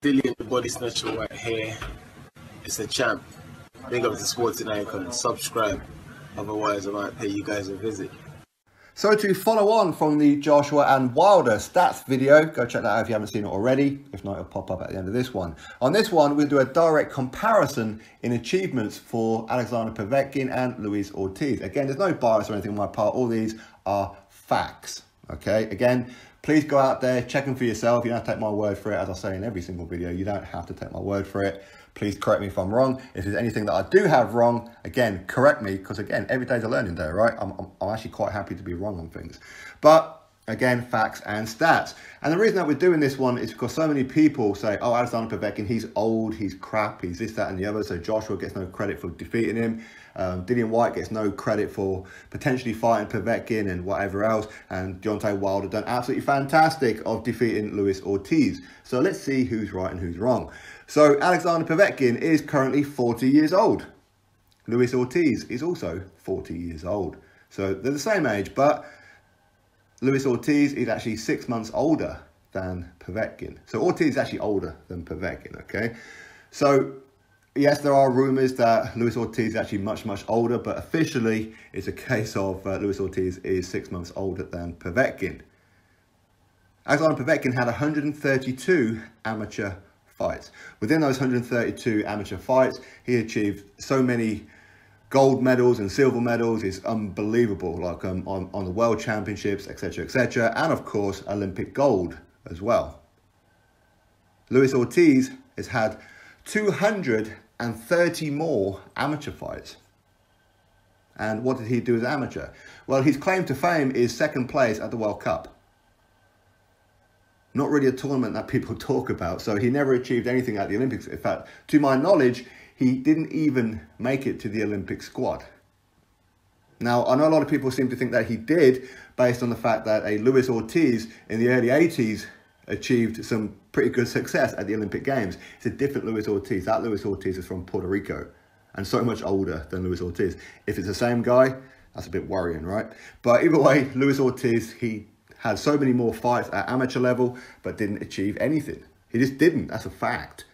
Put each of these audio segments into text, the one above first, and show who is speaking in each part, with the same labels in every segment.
Speaker 1: Dillian, the body snatcher right here. It's a champ. Big up to Sporting Icon. Subscribe. Otherwise, I might pay you guys a visit.
Speaker 2: So to follow on from the Joshua and Wilder stats video, go check that out if you haven't seen it already. If not, it'll pop up at the end of this one. On this one, we'll do a direct comparison in achievements for Alexander Povetkin and Luis Ortiz. Again, there's no bias or anything on my part. All these are facts, okay? Again, please go out there, check them for yourself. You don't have to take my word for it. As I say in every single video, you don't have to take my word for it. Please correct me if I'm wrong. If there's anything that I do have wrong, again, correct me, because again, every day's a learning day, right? I'm actually quite happy to be wrong on things. But again, facts and stats. And the reason that we're doing this one is because so many people say, oh, Alexander Povetkin, he's old, he's crap, he's this, that, and the other. So Joshua gets no credit for defeating him. Dillian Whyte gets no credit for potentially fighting Povetkin and whatever else. And Deontay Wilder done absolutely fantastic of defeating Luis Ortiz. So let's see who's right and who's wrong. So Alexander Povetkin is currently 40 years old. Luis Ortiz is also 40 years old. So they're the same age, but Luis Ortiz is actually 6 months older than Povetkin. So Ortiz is actually older than Povetkin, okay? So yes, there are rumours that Luis Ortiz is actually much, much older, but officially it's a case of Luis Ortiz is 6 months older than Povetkin. Alexander Povetkin had 132 amateur fights. Within those 132 amateur fights, he achieved so many gold medals and silver medals. It's unbelievable, like on the world championships, etc., etc., and of course Olympic gold as well. Luis Ortiz has had 230 more amateur fights. And what did he do as amateur? Well, his claim to fame is second place at the World Cup. Not really a tournament that people talk about. So he never achieved anything at the Olympics. In fact, to my knowledge, he didn't even make it to the Olympic squad. Now, I know a lot of people seem to think that he did, based on the fact that a Luis Ortiz in the early 80s achieved some pretty good success at the Olympic Games. It's a different Luis Ortiz. That Luis Ortiz is from Puerto Rico and so much older than Luis Ortiz. If it's the same guy, that's a bit worrying, right? But either way, Luis Ortiz, he had so many more fights at amateur level, but didn't achieve anything. He just didn't. That's a fact.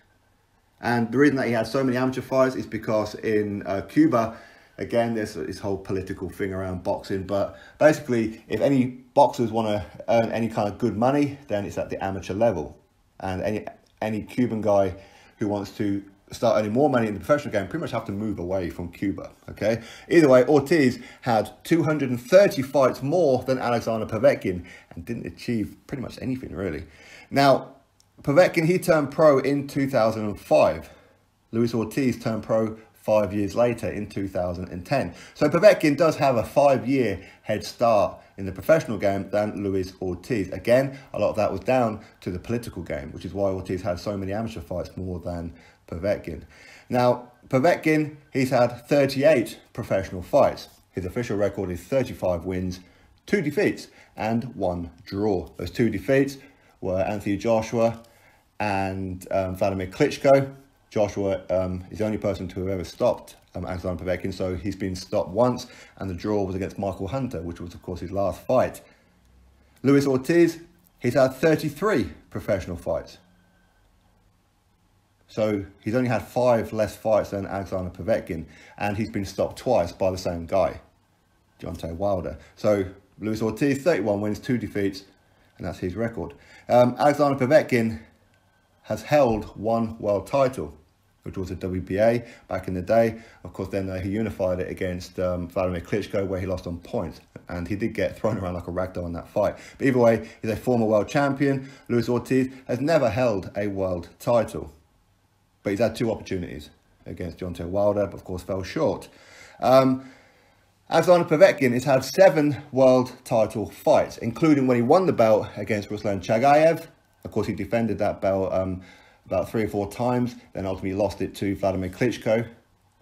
Speaker 2: And the reason that he had so many amateur fights is because in Cuba, again, there's this whole political thing around boxing. But basically, if any boxers want to earn any kind of good money, then it's at the amateur level. And any Cuban guy who wants to start earning more money in the professional game pretty much have to move away from Cuba, okay? Either way, Ortiz had 230 fights more than Alexander Povetkin and didn't achieve pretty much anything, really. Now, Povetkin, he turned pro in 2005. Luis Ortiz turned pro 5 years later in 2010. So Povetkin does have a 5-year head start in the professional game than Luis Ortiz. Again, a lot of that was down to the political game, which is why Ortiz had so many amateur fights more than Povetkin. Now, Povetkin, he's had 38 professional fights. His official record is 35 wins, 2 defeats, and 1 draw. Those 2 defeats were Anthony Joshua and Vladimir Klitschko. Joshua is the only person to have ever stopped Alexander Povetkin, so he's been stopped once, and the draw was against Michael Hunter, which was, of course, his last fight. Luis Ortiz, he's had 33 professional fights. So he's only had 5 less fights than Alexander Povetkin, and he's been stopped twice by the same guy, Deontay Wilder. So Luis Ortiz, 31 wins, 2 defeats, and that's his record. Alexander Povetkin has held 1 world title, which was a WBA back in the day. Of course, then he unified it against Vladimir Klitschko, where he lost on points. And he did get thrown around like a ragdoll in that fight. But either way, he's a former world champion. Luis Ortiz has never held a world title. But he's had 2 opportunities against Deontay Wilder, but of course fell short. Alexander Povetkin has had 7 world title fights, including when he won the belt against Ruslan Chagayev. Of course, he defended that belt about 3 or 4 times, then ultimately lost it to Vladimir Klitschko.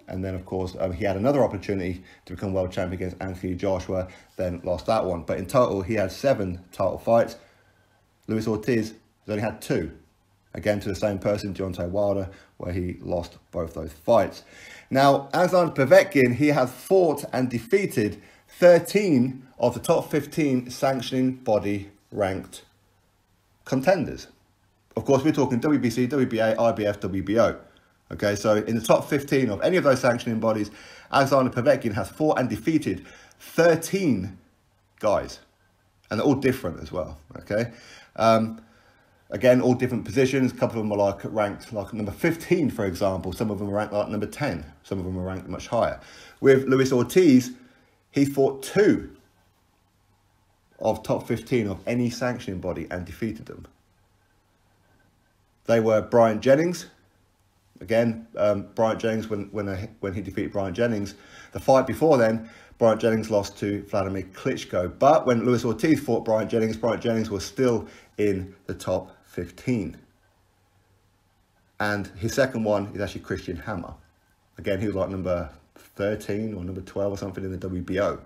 Speaker 2: And then, of course, he had another opportunity to become world champion against Anthony Joshua, then lost that one. But in total, he had 7 title fights. Luis Ortiz has only had 2. Again, to the same person, Deontay Wilder, where he lost both those fights. Now, Alexander Povetkin, he has fought and defeated 13 of the top 15 sanctioning body ranked contenders. of course, we're talking WBC, WBA, IBF, WBO. Okay, so in the top 15 of any of those sanctioning bodies, Alexander Povetkin has fought and defeated 13 guys. And they're all different as well, okay? Again, all different positions. A couple of them are like ranked like number 15, for example. Some of them are ranked like number 10. Some of them are ranked much higher. With Luis Ortiz, he fought 2 of top 15 of any sanctioning body and defeated them. They were Bryant Jennings. Again, Bryant Jennings, when he defeated Bryant Jennings, the fight before then, Bryant Jennings lost to Vladimir Klitschko. But when Luis Ortiz fought Bryant Jennings was still in the top 15. And his second one is actually Christian Hammer. Again, he was like number 13 or number 12 or something in the WBO.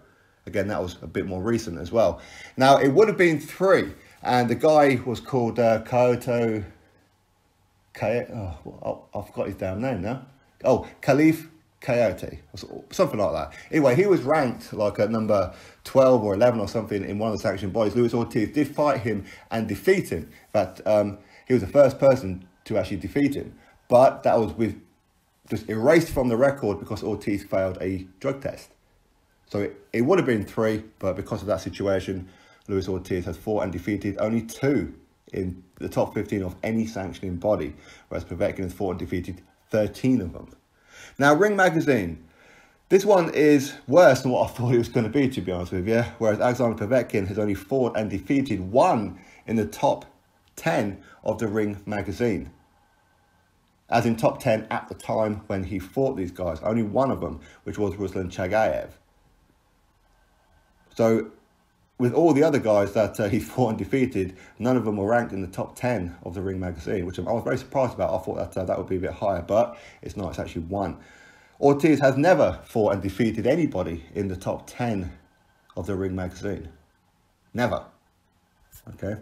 Speaker 2: Again, that was a bit more recent as well. Now, it would have been 3. And the guy was called Kyoto... I forgot his damn name now. Oh, Khalif Coyote, or something like that. Anyway, he was ranked like at number 12 or 11 or something in one of the sanctioned bodies. Luis Ortiz did fight him and defeat him. But he was the first person to actually defeat him. But that was just erased from the record because Ortiz failed a drug test. So it would have been 3, but because of that situation, Luis Ortiz has fought and defeated only 2 in the top 15 of any sanctioning body, whereas Povetkin has fought and defeated 13 of them. Now, Ring Magazine. This one is worse than what I thought it was going to be, to be honest with you, whereas Alexander Povetkin has only fought and defeated 1 in the top 10 of the Ring Magazine. As in top 10 at the time when he fought these guys. Only 1 of them, which was Ruslan Chagayev. So, with all the other guys that he fought and defeated, none of them were ranked in the top 10 of the Ring Magazine, which I was very surprised about. I thought that that would be a bit higher, but it's not. It's actually 1. Ortiz has never fought and defeated anybody in the top 10 of the Ring Magazine. Never. Okay.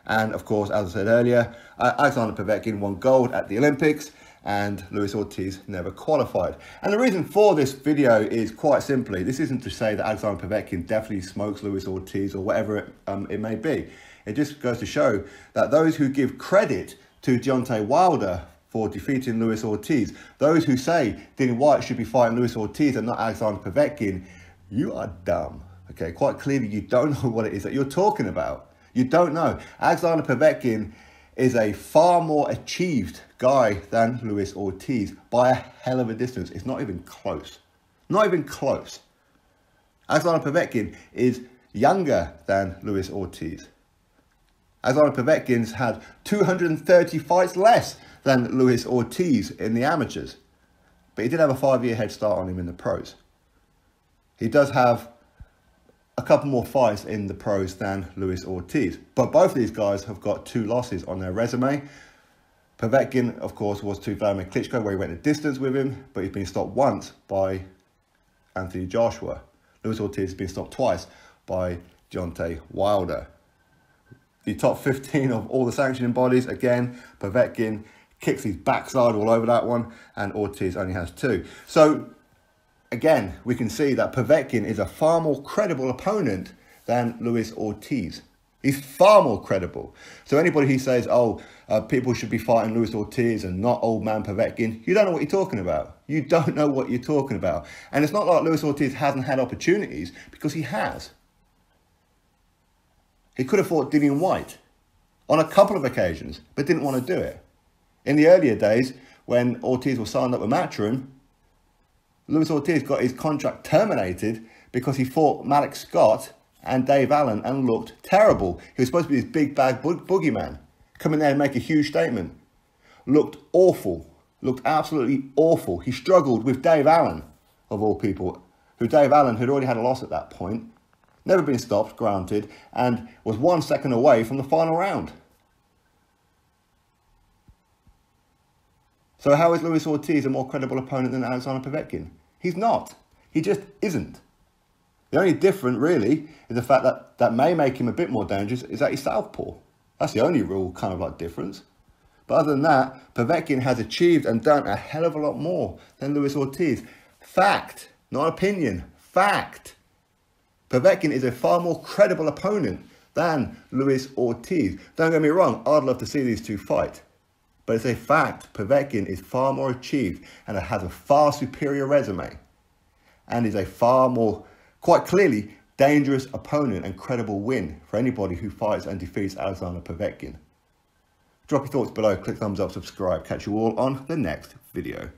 Speaker 2: And, of course, as I said earlier, Alexander Povetkin won gold at the Olympics, and Luis Ortiz never qualified. And the reason for this video is quite simply, this isn't to say that Alexander Povetkin definitely smokes Luis Ortiz or whatever it may be. It just goes to show that those who give credit to Deontay Wilder for defeating Luis Ortiz, those who say Dillian Whyte should be fighting Luis Ortiz and not Alexander Povetkin, you are dumb. Okay, quite clearly you don't know what it is that you're talking about. You don't know. Alexander Povetkin is a far more achieved guy than Luis Ortiz by a hell of a distance. It's not even close. Not even close. Alexander Povetkin is younger than Luis Ortiz. Alexander Povetkin's had 230 fights less than Luis Ortiz in the amateurs. But he did have a 5-year head start on him in the pros. He does have a couple more fights in the pros than Luis Ortiz. But both of these guys have got 2 losses on their resume. Povetkin, of course, was to Vladimir Klitschko, where he went the distance with him, but he's been stopped once by Anthony Joshua. Luis Ortiz has been stopped twice by Deontay Wilder. The top 15 of all the sanctioning bodies, again, Povetkin kicks his backside all over that one, and Ortiz only has 2. So, again, we can see that Povetkin is a far more credible opponent than Luis Ortiz. He's far more credible. So anybody who says, people should be fighting Luis Ortiz and not old man Povetkin, you don't know what you're talking about. You don't know what you're talking about. And it's not like Luis Ortiz hasn't had opportunities, because he has. He could have fought Dillian Whyte on a couple of occasions, but didn't want to do it. In the earlier days, when Ortiz was signed up with Matchroom, Luis Ortiz got his contract terminated because he fought Malik Scott and Dave Allen and looked terrible. He was supposed to be this big bad boogeyman. Come in there and make a huge statement. Looked awful. Looked absolutely awful. He struggled with Dave Allen, of all people, who Dave Allen had already had a loss at that point. Never been stopped, granted, and was 1 second away from the final round. So how is Luis Ortiz a more credible opponent than Alexander Povetkin? He's not. He just isn't. The only difference, really, is the fact that may make him a bit more dangerous is that he's southpaw. That's the only real kind of like difference. But other than that, Povetkin has achieved and done a hell of a lot more than Luis Ortiz. Fact, not opinion. Fact. Povetkin is a far more credible opponent than Luis Ortiz. Don't get me wrong, I'd love to see these two fight. But it's a fact, Povetkin is far more achieved and has a far superior resume. And is a far more, quite clearly, dangerous opponent and credible win for anybody who fights and defeats Alexander Povetkin. Drop your thoughts below, click thumbs up, subscribe. Catch you all on the next video.